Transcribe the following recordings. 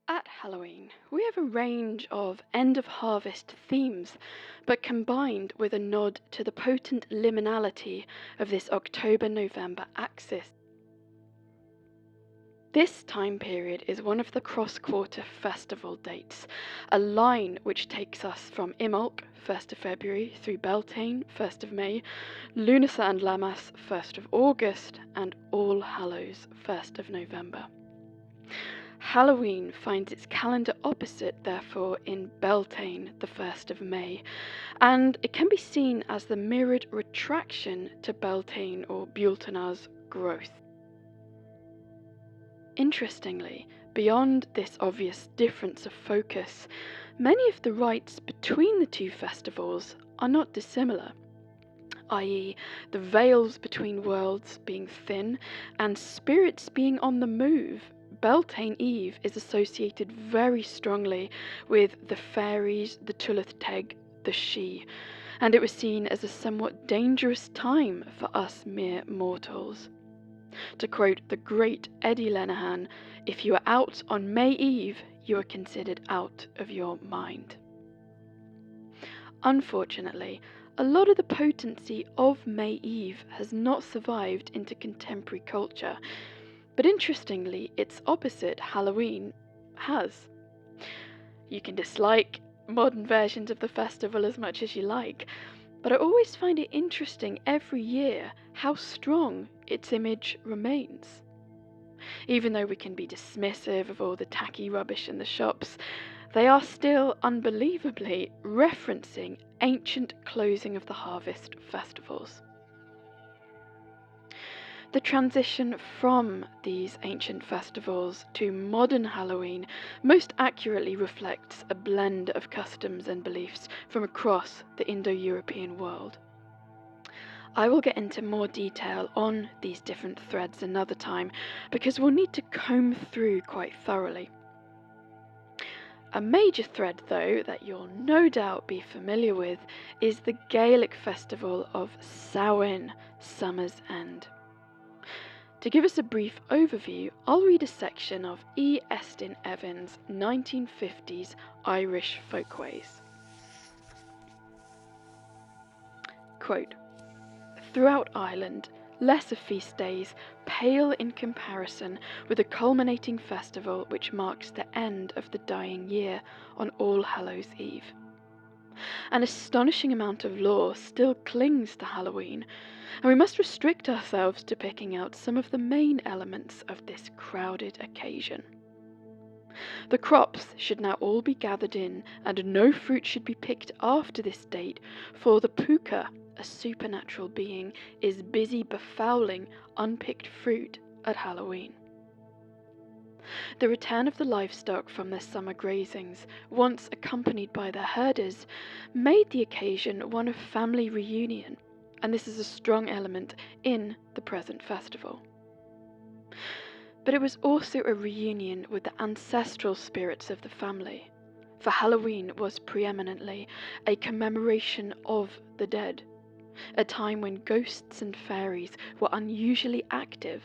At Halloween, we have a range of end of harvest themes, but combined with a nod to the potent liminality of this October November axis. This time period is one of the cross-quarter festival dates, a line which takes us from Imbolc, 1st of February, through Beltane, 1st of May, Lunasa and Lammas, 1st of August, and All Hallows, 1st of November. Halloween finds its calendar opposite, therefore, in Beltane, the 1st of May, and it can be seen as the mirrored retraction to Beltane or Búltaná's growth. Interestingly, beyond this obvious difference of focus, many of the rites between the two festivals are not dissimilar, i.e., the veils between worlds being thin and spirits being on the move. Beltane Eve is associated very strongly with the fairies, the Tylwyth Teg, the Sidhe, and it was seen as a somewhat dangerous time for us mere mortals. To quote the great Eddie Lenahan, if you are out on May Eve, you are considered out of your mind. Unfortunately, a lot of the potency of May Eve has not survived into contemporary culture, but interestingly, its opposite, Halloween, has. You can dislike modern versions of the festival as much as you like, but I always find it interesting every year how strong its image remains. Even though we can be dismissive of all the tacky rubbish in the shops, they are still unbelievably referencing ancient closing of the harvest festivals. The transition from these ancient festivals to modern Halloween most accurately reflects a blend of customs and beliefs from across the Indo-European world. I will get into more detail on these different threads another time because we'll need to comb through quite thoroughly. A major thread, though, that you'll no doubt be familiar with is the Gaelic festival of Samhain, Summer's End. To give us a brief overview, I'll read a section of E. Estyn Evans' 1950s Irish Folkways. Quote, "Throughout Ireland, lesser feast days pale in comparison with the culminating festival which marks the end of the dying year on All Hallows Eve. An astonishing amount of lore still clings to Halloween, and we must restrict ourselves to picking out some of the main elements of this crowded occasion. The crops should now all be gathered in, and no fruit should be picked after this date, for the puka, a supernatural being, is busy befouling unpicked fruit at Halloween. The return of the livestock from their summer grazings, once accompanied by their herders, made the occasion one of family reunion, and this is a strong element in the present festival. But it was also a reunion with the ancestral spirits of the family, for Halloween was preeminently a commemoration of the dead, a time when ghosts and fairies were unusually active.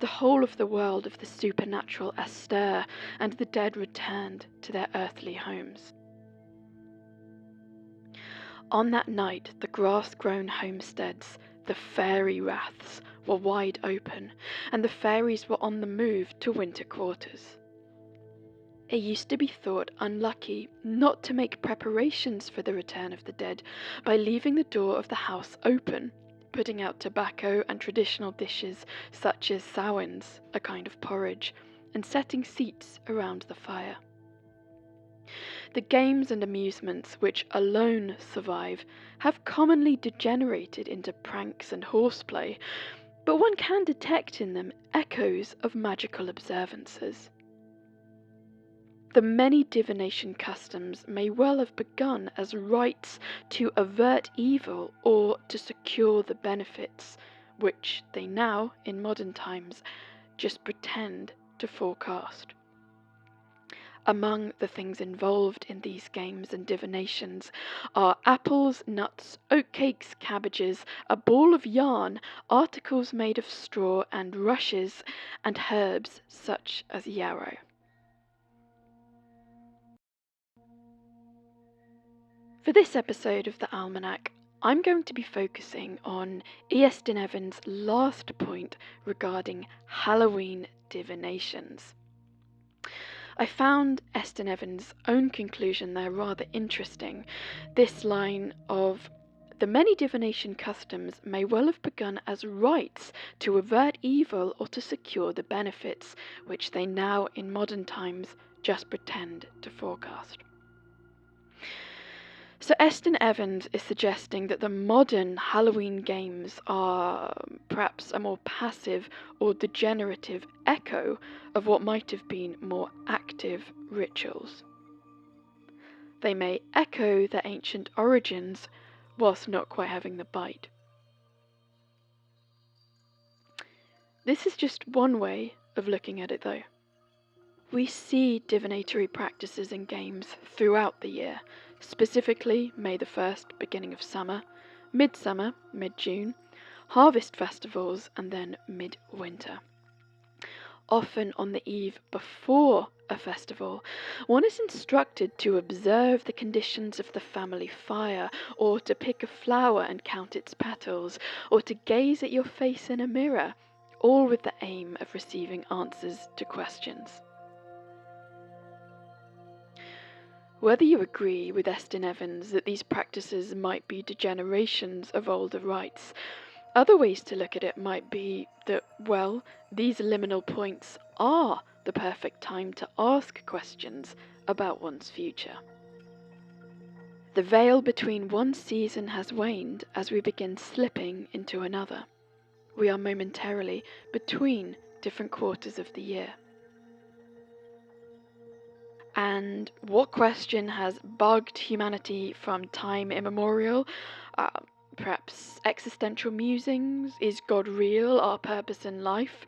The whole of the world of the supernatural astir, and the dead returned to their earthly homes. On that night, the grass-grown homesteads, the fairy raths, were wide open, and the fairies were on the move to winter quarters. It used to be thought unlucky not to make preparations for the return of the dead by leaving the door of the house open, putting out tobacco and traditional dishes such as sowens, a kind of porridge, and setting seats around the fire. The games and amusements which alone survive have commonly degenerated into pranks and horseplay, but one can detect in them echoes of magical observances. The many divination customs may well have begun as rites to avert evil or to secure the benefits, which they now, in modern times, just pretend to forecast. Among the things involved in these games and divinations are apples, nuts, oatcakes, cabbages, a ball of yarn, articles made of straw and rushes, and herbs such as yarrow. For this episode of the Almanac, I'm going to be focusing on Estyn Evans' last point regarding Halloween divinations. I found Estyn Evans' own conclusion there rather interesting. This line of, "The many divination customs may well have begun as rites to avert evil or to secure the benefits, which they now in modern times just pretend to forecast." So Estyn Evans is suggesting that the modern Halloween games are perhaps a more passive or degenerative echo of what might have been more active rituals. They may echo their ancient origins whilst not quite having the bite. This is just one way of looking at it though. We see divinatory practices and games throughout the year, specifically May the 1st, beginning of summer, midsummer, mid-June, harvest festivals, and then midwinter. Often on the eve before a festival, one is instructed to observe the conditions of the family fire, or to pick a flower and count its petals, or to gaze at your face in a mirror, all with the aim of receiving answers to questions. Whether you agree with Estyn Evans that these practices might be degenerations of older rites, other ways to look at it might be that, well, these liminal points are the perfect time to ask questions about one's future. The veil between one season has waned as we begin slipping into another. We are momentarily between different quarters of the year. And what question has bugged humanity from time immemorial? Perhaps existential musings? Is God real? Our purpose in life?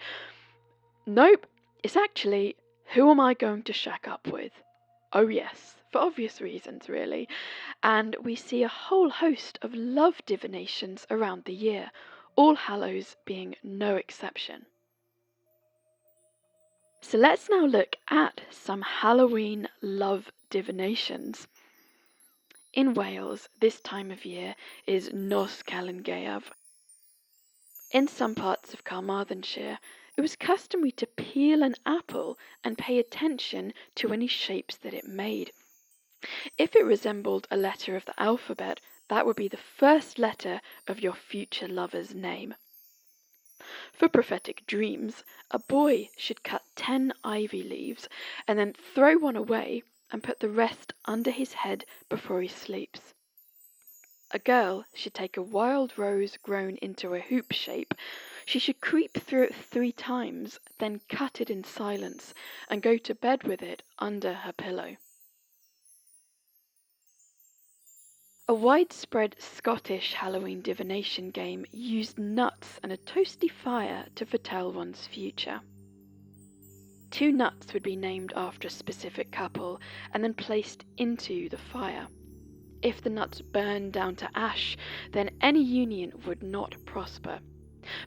Nope, it's actually, who am I going to shack up with? Oh yes, for obvious reasons really. And we see a whole host of love divinations around the year, All Hallows being no exception. So let's now look at some Halloween love divinations. In Wales, this time of year is Nos Calan Gaeaf. In some parts of Carmarthenshire, it was customary to peel an apple and pay attention to any shapes that it made. If it resembled a letter of the alphabet, that would be the first letter of your future lover's name. For prophetic dreams, a boy should cut 10 ivy leaves and then throw one away and put the rest under his head before he sleeps. A girl should take a wild rose grown into a hoop shape. She should creep through it 3 times, then cut it in silence and go to bed with it under her pillow. A widespread Scottish Halloween divination game used nuts and a toasty fire to foretell one's future. 2 nuts would be named after a specific couple and then placed into the fire. If the nuts burned down to ash, then any union would not prosper.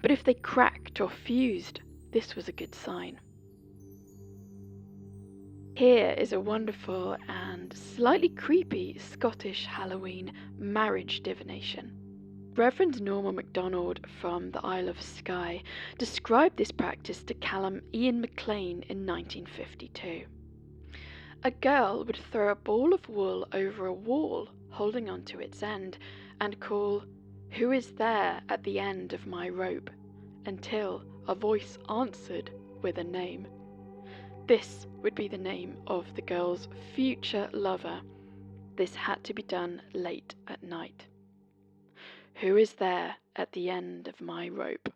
But if they cracked or fused, this was a good sign. Here is a wonderful and slightly creepy Scottish Halloween marriage divination. Reverend Norma MacDonald from the Isle of Skye described this practice to Callum Ian MacLean in 1952. A girl would throw a ball of wool over a wall, holding onto its end, and call, "Who is there at the end of my rope?" until a voice answered with a name. This would be the name of the girl's future lover. This had to be done late at night. Who is there at the end of my rope?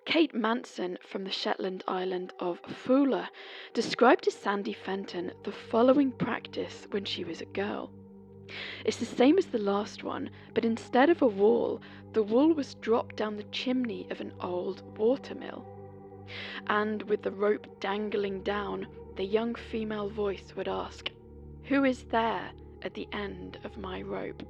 Kate Manson from the Shetland island of Foula described to Sandy Fenton the following practice when she was a girl. It's the same as the last one, but instead of a wall, the wool was dropped down the chimney of an old watermill. And with the rope dangling down, the young female voice would ask, "Who is there at the end of my rope?"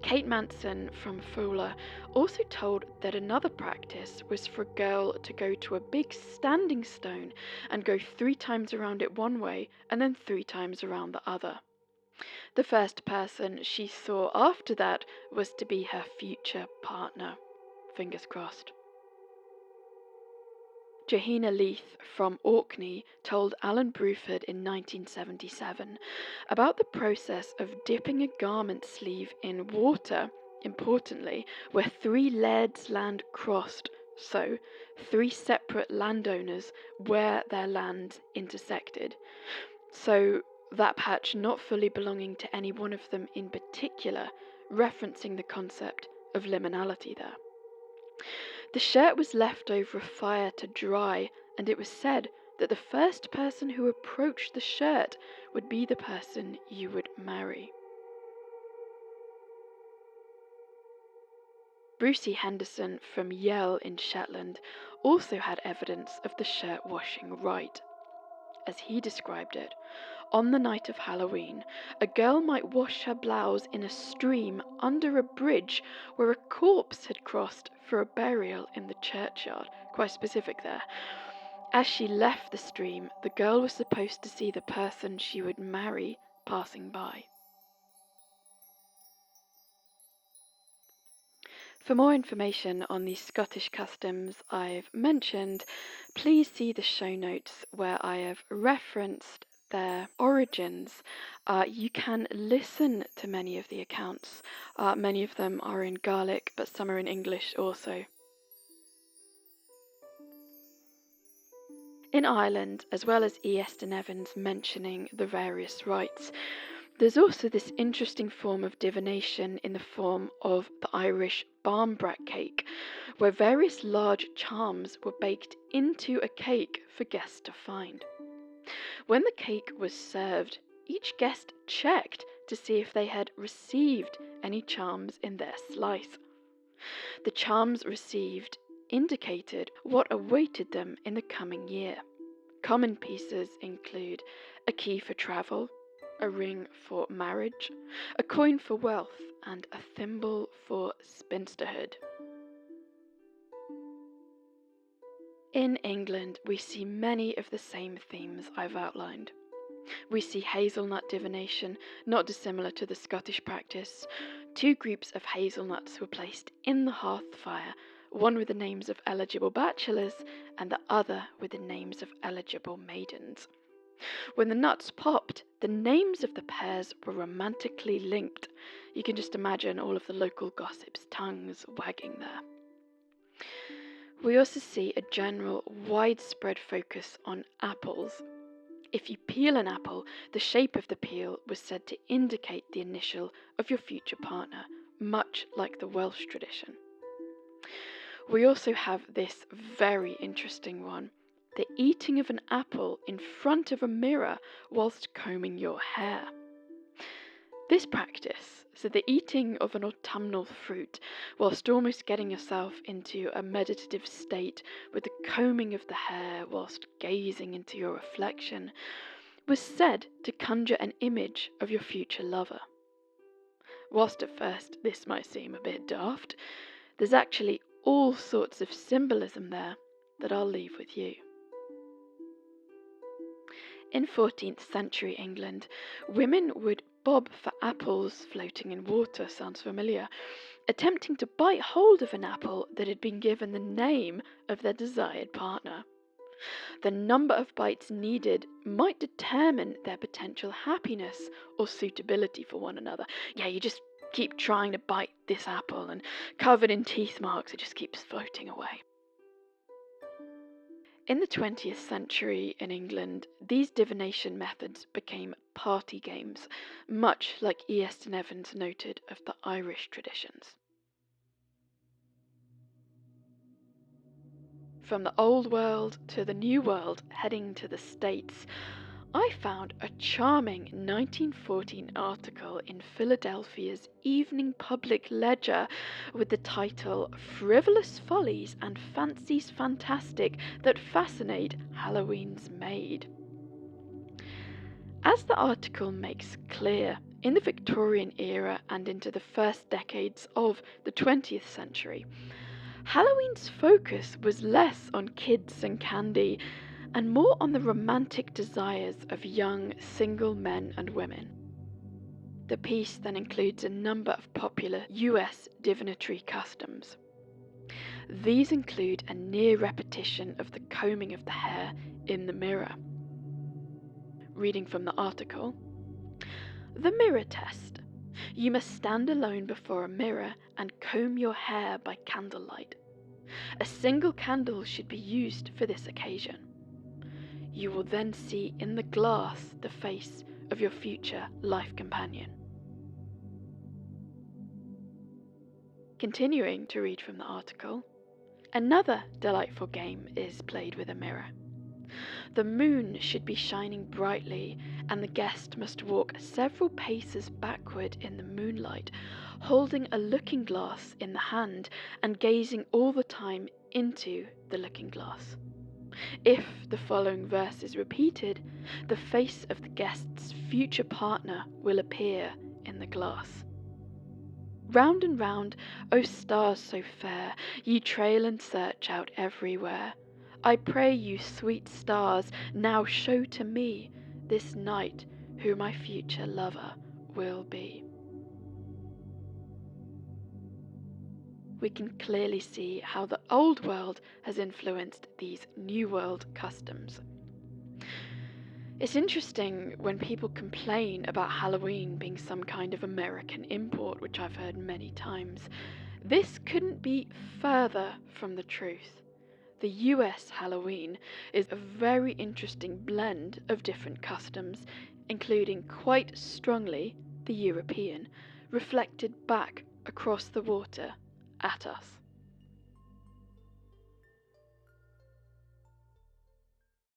Kate Manson from Folklore also told that another practice was for a girl to go to a big standing stone and go 3 times around it one way and then 3 times around the other. The first person she saw after that was to be her future partner. Fingers crossed. Johanna Leith from Orkney told Alan Bruford in 1977 about the process of dipping a garment sleeve in water, importantly, where 3 lairds' land crossed, so 3 separate landowners where their lands intersected. So that patch not fully belonging to any one of them in particular, referencing the concept of liminality there. The shirt was left over a fire to dry, and it was said that the first person who approached the shirt would be the person you would marry. Brucey Henderson from Yell in Shetland also had evidence of the shirt washing right. As he described it, on the night of Halloween, a girl might wash her blouse in a stream under a bridge where a corpse had crossed for a burial in the churchyard. Quite specific there. As she left the stream, the girl was supposed to see the person she would marry passing by. For more information on the Scottish customs I've mentioned, please see the show notes where I have referenced their origins. You can listen to many of the accounts. Many of them are in Gaelic, but some are in English also. In Ireland, as well as Iestyn Evans mentioning the various rites, there's also this interesting form of divination in the form of the Irish barmbrack cake, where various large charms were baked into a cake for guests to find. When the cake was served, each guest checked to see if they had received any charms in their slice. The charms received indicated what awaited them in the coming year. Common pieces include a key for travel, a ring for marriage, a coin for wealth, and a thimble for spinsterhood. In England, we see many of the same themes I've outlined. We see hazelnut divination, not dissimilar to the Scottish practice. 2 groups of hazelnuts were placed in the hearth fire, one with the names of eligible bachelors and the other with the names of eligible maidens. When the nuts popped, the names of the pairs were romantically linked. You can just imagine all of the local gossips' tongues wagging there. We also see a general widespread focus on apples. If you peel an apple, the shape of the peel was said to indicate the initial of your future partner, much like the Welsh tradition. We also have this very interesting one, the eating of an apple in front of a mirror whilst combing your hair. This practice, so the eating of an autumnal fruit whilst almost getting yourself into a meditative state with the combing of the hair whilst gazing into your reflection, was said to conjure an image of your future lover. Whilst at first this might seem a bit daft, there's actually all sorts of symbolism there that I'll leave with you. In 14th century England, women would bob for apples floating in water, sounds familiar, attempting to bite hold of an apple that had been given the name of their desired partner. The number of bites needed might determine their potential happiness or suitability for one another. Yeah, you just keep trying to bite this apple, and covered in teeth marks, it just keeps floating away. In the 20th century in England, these divination methods became party games, much like Iestyn Evans noted of the Irish traditions. From the old world to the new world, heading to the States, I found a charming 1914 article in Philadelphia's Evening Public Ledger with the title "Frivolous Follies and Fancies Fantastic That Fascinate Halloween's Maid." As the article makes clear, In the Victorian era and into the first decades of the 20th century, Halloween's focus was less on kids and candy and more on the romantic desires of young single men and women. The piece then includes a number of popular US divinatory customs. These include a near repetition of the combing of the hair in the mirror. Reading from the article, the mirror test. You must stand alone before a mirror and comb your hair by candlelight. A single candle should be used for this occasion. You will then see in the glass the face of your future life companion. Continuing to read from the article, another delightful game is played with a mirror. The moon should be shining brightly, and the guest must walk several paces backward in the moonlight, holding a looking glass in the hand and gazing all the time into the looking glass. If the following verse is repeated, the face of the guest's future partner will appear in the glass. Round and round, O stars so fair, ye trail and search out everywhere. I pray you, sweet stars, now show to me this night who my future lover will be. We can clearly see how the old world has influenced these new world customs. It's interesting when people complain about Halloween being some kind of American import, which I've heard many times. This couldn't be further from the truth. The US Halloween is a very interesting blend of different customs, including quite strongly the European, reflected back across the water at us.